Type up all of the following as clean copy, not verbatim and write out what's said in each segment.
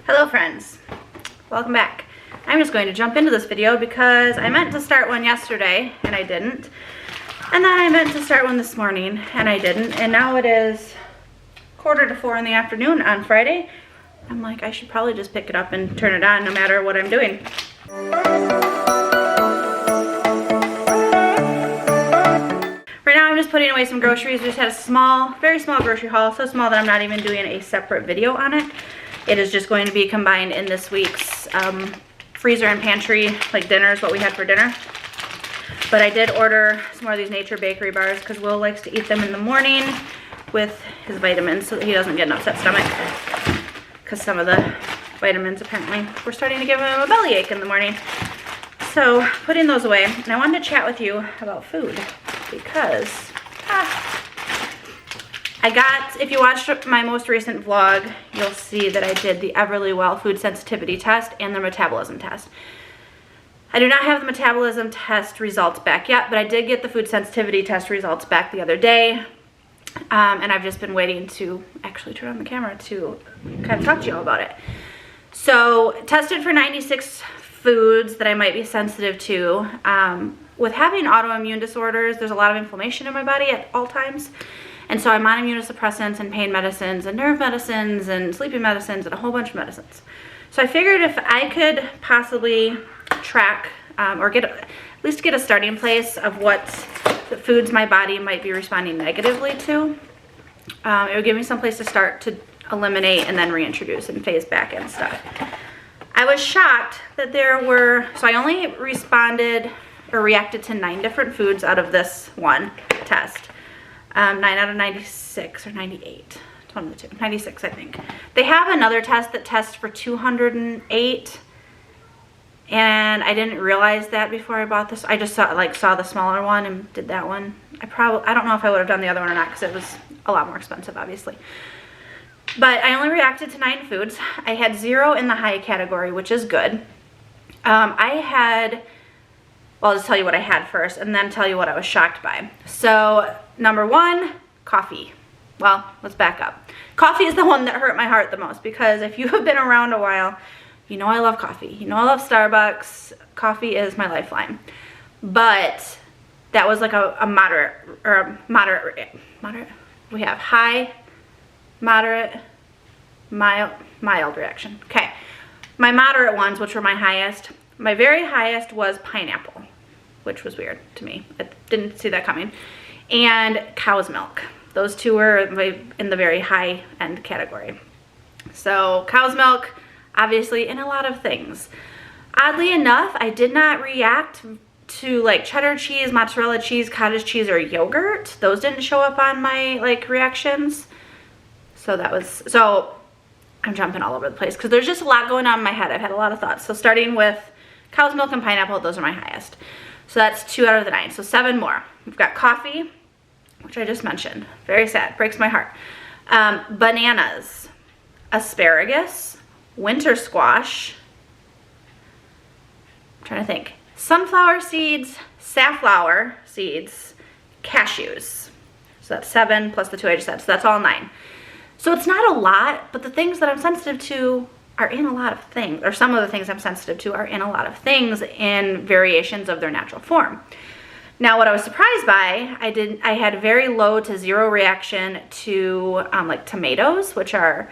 Hello friends, welcome back. I'm just going to jump into this video because I meant to start one yesterday and I didn't. And then I meant to start one this morning and I didn't. And now it is 3:45 in the afternoon on Friday. I'm like, I should probably just pick it up and turn it on no matter what I'm doing. Right now I'm just putting away some groceries. We just had a small, very small grocery haul. So small that I'm not even doing a separate video on it. It is just going to be combined in this week's freezer and pantry, like dinners, what we had for dinner. But I did order some more of these Nature Bakery bars because Will likes to eat them in the morning with his vitamins so that he doesn't get an upset stomach. Because some of the vitamins apparently were starting to give him a bellyache in the morning. So putting those away, and I wanted to chat with you about food because I got, if you watched my most recent vlog, you'll see that I did the Everlywell food sensitivity test and the metabolism test. I do not have the metabolism test results back yet, but I did get the food sensitivity test results back the other day. And I've just been waiting to actually turn on the camera to kind of talk to you all about it. So tested for 96 foods that I might be sensitive to. With having autoimmune disorders, there's a lot of inflammation in my body at all times. And so I'm on immunosuppressants and pain medicines and nerve medicines and sleeping medicines and a whole bunch of medicines. So I figured if I could possibly track or at least get a starting place of what foods my body might be responding negatively to, it would give me some place to start to eliminate and then reintroduce and phase back and stuff. I was shocked that there were, so I only responded or reacted to 9 different foods out of this one test. 9 out of 96 or 98, it's one of the two, 96 I think. They have another test that tests for 208, and I didn't realize that before I bought this. I just saw the smaller one and did that one. I don't know if I would have done the other one or not because it was a lot more expensive obviously. But I only reacted to 9 foods. I had 0 in the high category, which is good. Well, I'll just tell you what I had first and then tell you what I was shocked by. So, number 1, coffee. Well, let's back up. Coffee is the one that hurt my heart the most because if you have been around a while, you know I love coffee. You know I love Starbucks. Coffee is my lifeline. But that was like a moderate. We have high, moderate, mild reaction. Okay. My moderate ones, which were my highest, my very highest was pineapple, which was weird to me. I didn't see that coming. And cow's milk. Those two were in the very high end category. So cow's milk, obviously in a lot of things. Oddly enough, I did not react to like cheddar cheese, mozzarella cheese, cottage cheese, or yogurt. Those didn't show up on my like reactions. So I'm jumping all over the place because there's just a lot going on in my head. I've had a lot of thoughts. So starting with cow's milk and pineapple, those are my highest. So that's 2 out of the 9. So 7 more. We've got coffee, which I just mentioned. Very sad. Breaks my heart. Bananas, asparagus, winter squash. I'm trying to think. Sunflower seeds, safflower seeds, cashews. So that's 7 plus the 2 I just said. So that's all 9. So it's not a lot, but the things that I'm sensitive to are in a lot of things, or some of the things I'm sensitive to are in a lot of things in variations of their natural form. Now, what I was surprised by, I had very low to 0 reaction to like tomatoes, which are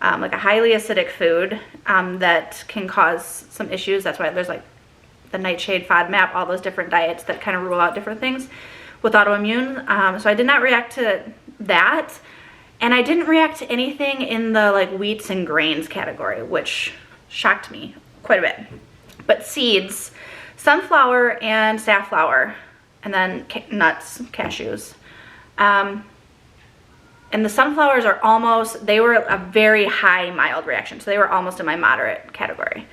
like a highly acidic food that can cause some issues. That's why there's like the Nightshade, FODMAP, all those different diets that kind of rule out different things with autoimmune. So I did not react to that. And I didn't react to anything in the like wheats and grains category, which shocked me quite a bit. But seeds, sunflower and safflower, and then nuts, cashews. And the sunflowers are they were a very high mild reaction. So they were almost in my moderate category.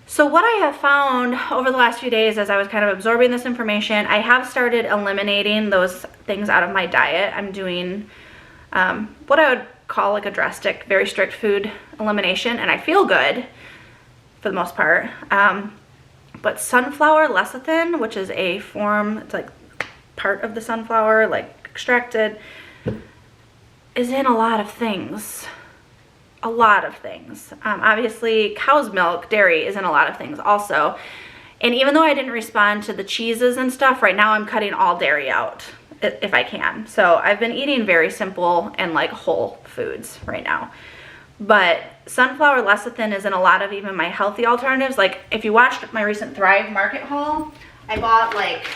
So what I have found over the last few days as I was kind of absorbing this information, I have started eliminating those things out of my diet. I'm doing what I would call like a drastic, very strict food elimination, and I feel good for the most part. But sunflower lecithin, which is a form, it's like part of the sunflower, like extracted, is in a lot of things. a lot of things. Obviously, cow's milk, dairy is in a lot of things also. And even though I didn't respond to the cheeses and stuff, right now I'm cutting all dairy out if I can. So I've been eating very simple and like whole foods right now. But sunflower lecithin is in a lot of even my healthy alternatives. Like if you watched my recent Thrive Market haul, I bought like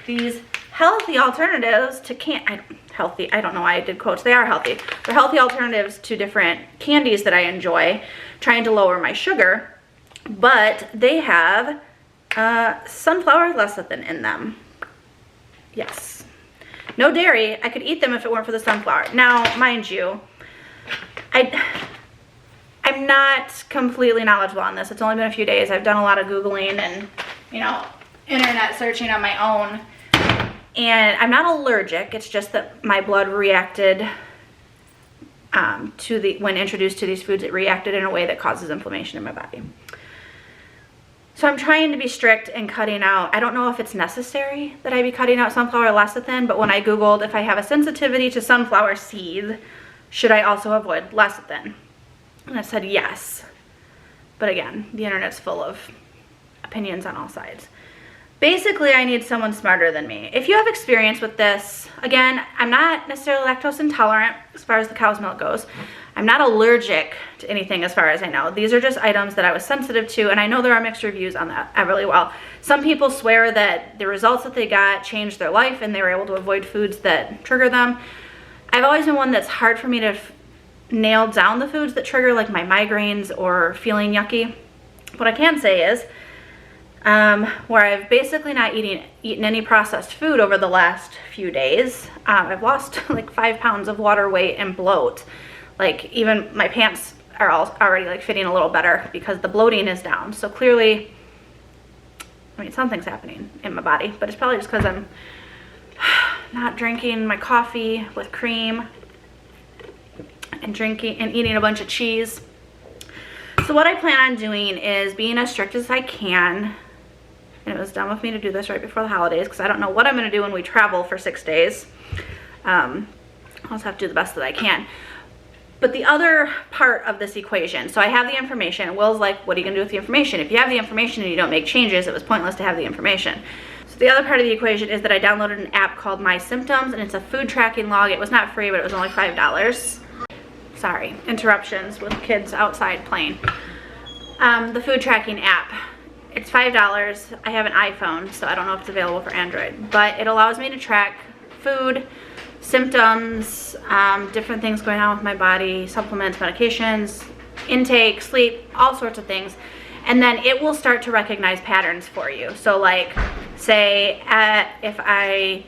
these healthy alternatives to healthy, I don't know why I did quotes, they are healthy. They're healthy alternatives to different candies that I enjoy, trying to lower my sugar, but they have sunflower lecithin in them. Yes. No dairy. I could eat them if it weren't for the sunflower. Now, mind you, I'm not completely knowledgeable on this. It's only been a few days. I've done a lot of Googling and, you know, internet searching on my own. And I'm not allergic. It's just that my blood reacted when introduced to these foods, it reacted in a way that causes inflammation in my body. So I'm trying to be strict and cutting out. I don't know if it's necessary that I be cutting out sunflower lecithin, but when I Googled if I have a sensitivity to sunflower seed, should I also avoid lecithin? And I said yes. But again, the internet's full of opinions on all sides. Basically, I need someone smarter than me. If you have experience with this, again, I'm not necessarily lactose intolerant as far as the cow's milk goes. I'm not allergic to anything as far as I know. These are just items that I was sensitive to, and I know there are mixed reviews on that Everlywell. Some people swear that the results that they got changed their life and they were able to avoid foods that trigger them. I've always been one that's hard for me to nail down the foods that trigger like my migraines or feeling yucky. What I can say is, where I've basically not eaten any processed food over the last few days, I've lost like 5 pounds of water weight and bloat. Like even my pants are already like fitting a little better because the bloating is down. So clearly, I mean, something's happening in my body, but it's probably just because I'm not drinking my coffee with cream and drinking and eating a bunch of cheese. So what I plan on doing is being as strict as I can. And it was dumb of me to do this right before the holidays because I don't know what I'm going to do when we travel for 6 days. I'll just have to do the best that I can. But the other part of this equation, so I have the information. Will's like, what are you going to do with the information? If you have the information and you don't make changes, it was pointless to have the information. So the other part of the equation is that I downloaded an app called My Symptoms, and it's a food tracking log. It was not free, but it was only $5. Sorry, interruptions with kids outside playing. The food tracking app. It's $5. I have an iPhone, so I don't know if it's available for Android, but it allows me to track food, symptoms, different things going on with my body, supplements, medications, intake, sleep, all sorts of things. And then it will start to recognize patterns for you. So like, say if I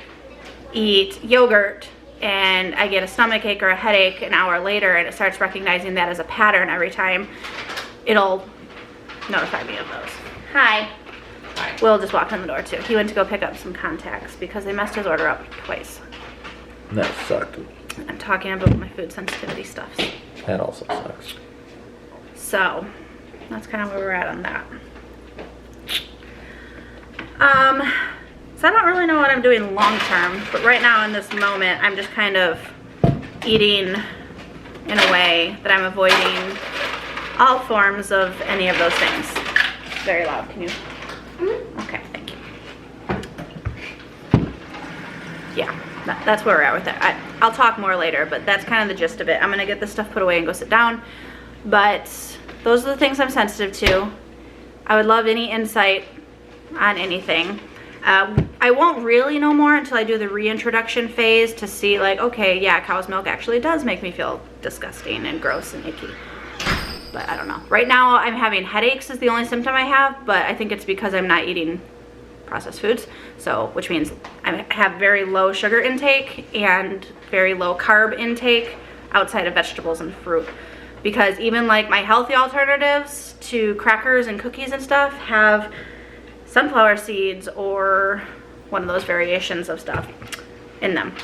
eat yogurt and I get a stomach ache or a headache an hour later and it starts recognizing that as a pattern every time, it'll notify me of those. Hi. Hi. Will just walked in the door too. He went to go pick up some contacts because they messed his order up twice. That sucked. I'm talking about my food sensitivity stuff. That also sucks. So, that's kind of where we're at on that. So I don't really know what I'm doing long term, but right now in this moment, I'm just kind of eating in a way that I'm avoiding all forms of any of those things. It's very loud. Can you? Okay, thank you. Yeah. That's where we're at with that. I'll talk more later, but that's kind of the gist of it. I'm going to get this stuff put away and go sit down. But those are the things I'm sensitive to. I would love any insight on anything. I won't really know more until I do the reintroduction phase to see like, okay, yeah, cow's milk actually does make me feel disgusting and gross and icky. But I don't know. Right now I'm having headaches is the only symptom I have, but I think it's because I'm not eating processed foods, so which means I have very low sugar intake and very low carb intake outside of vegetables and fruit, because even like my healthy alternatives to crackers and cookies and stuff have sunflower seeds or one of those variations of stuff in them.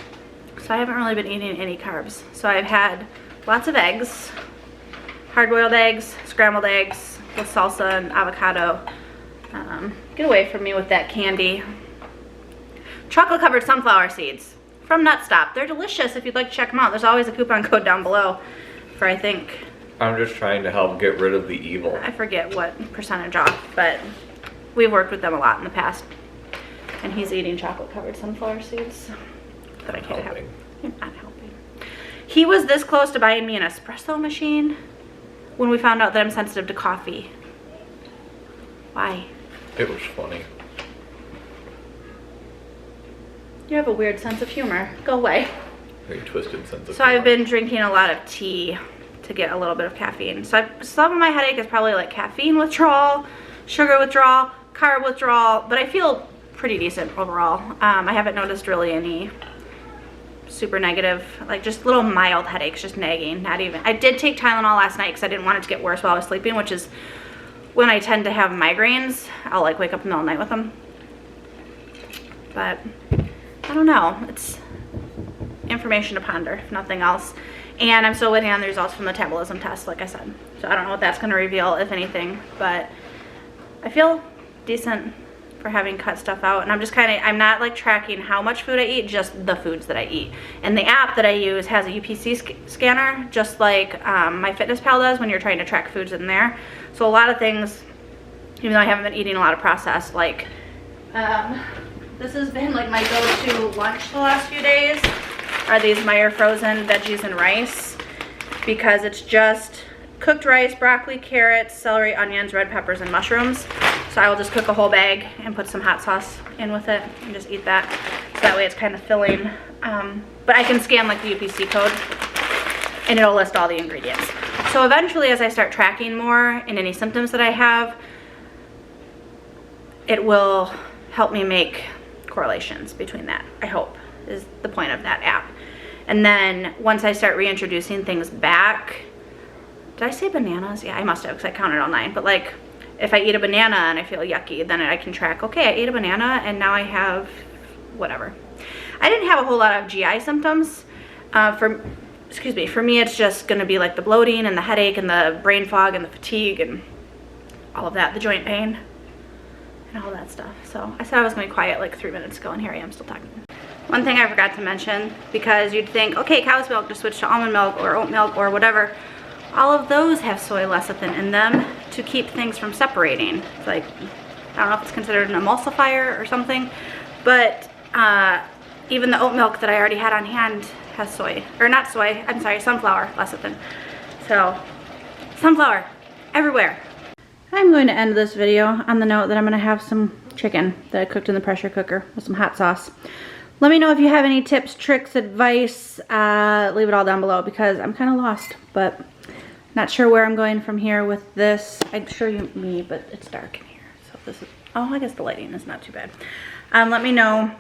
So I haven't really been eating any carbs. So I've had lots of eggs, hard-boiled eggs, scrambled eggs with salsa and avocado. Get away from me with that candy. Chocolate covered sunflower seeds from Nut Stop. They're delicious if you'd like to check them out. There's always a coupon code down below for I think I'm just trying to help get rid of the evil. I forget what percentage off, but we've worked with them a lot in the past. And he's eating chocolate covered sunflower seeds that I can't have. You're not helping. He was this close to buying me an espresso machine when we found out that I'm sensitive to coffee. Why? It was funny. You have a weird sense of humor. Go away. Very twisted sense of So I've humor. been drinking a lot of tea to get a little bit of caffeine. So some of my headache is probably like caffeine withdrawal, sugar withdrawal, carb withdrawal, but I feel pretty decent overall. I haven't noticed really any super negative, like just little mild headaches, just nagging, not even. I did take Tylenol last night because I didn't want it to get worse while I was sleeping, which is when I tend to have migraines. I'll like wake up in the middle of the night with them. But I don't know, it's information to ponder, if nothing else. And I'm still waiting on the results from the metabolism test, like I said. So I don't know what that's going to reveal, if anything, but I feel decent for having cut stuff out. And I'm just kind of, I'm not like tracking how much food I eat, just the foods that I eat. And the app that I use has a UPC scanner, just like MyFitnessPal does when you're trying to track foods in there. So a lot of things, even though I haven't been eating a lot of processed, like this has been like my go-to lunch the last few days, are these Meyer frozen veggies and rice, because it's just cooked rice, broccoli, carrots, celery, onions, red peppers, and mushrooms. So I will just cook a whole bag and put some hot sauce in with it and just eat that. So that way it's kind of filling. But I can scan like the UPC code and it'll list all the ingredients. So eventually, as I start tracking more and any symptoms that I have, it will help me make correlations between that, I hope, is the point of that app. And then once I start reintroducing things back, did I say bananas? Yeah, I must have, because I counted all 9. But like, if I eat a banana and I feel yucky, then I can track, okay, I ate a banana and now I have whatever. I didn't have a whole lot of GI symptoms. For me, it's just gonna be like the bloating and the headache and the brain fog and the fatigue and all of that, the joint pain and all that stuff. So I said I was gonna be quiet like 3 minutes ago, and here I am still talking. One thing I forgot to mention, because you'd think, okay, cow's milk, just switch to almond milk or oat milk or whatever. All of those have soy lecithin in them to keep things from separating. It's like, I don't know if it's considered an emulsifier or something, but even the oat milk that I already had on hand has soy, or not soy, I'm sorry, sunflower lecithin. So, sunflower, everywhere. I'm going to end this video on the note that I'm gonna have some chicken that I cooked in the pressure cooker with some hot sauce. Let me know if you have any tips, tricks, advice, leave it all down below, because I'm kind of lost, but not sure where I'm going from here with this. I'd show you me, but it's dark in here. So this is, oh, I guess the lighting is not too bad. Let me know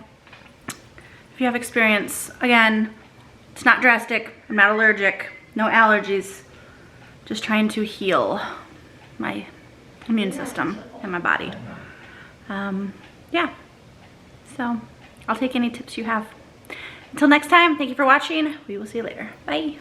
if you have experience. Again, it's not drastic, I'm not allergic, no allergies, just trying to heal my immune system and my body. Yeah, so I'll take any tips you have. Until next time, thank you for watching. We will see you later. Bye.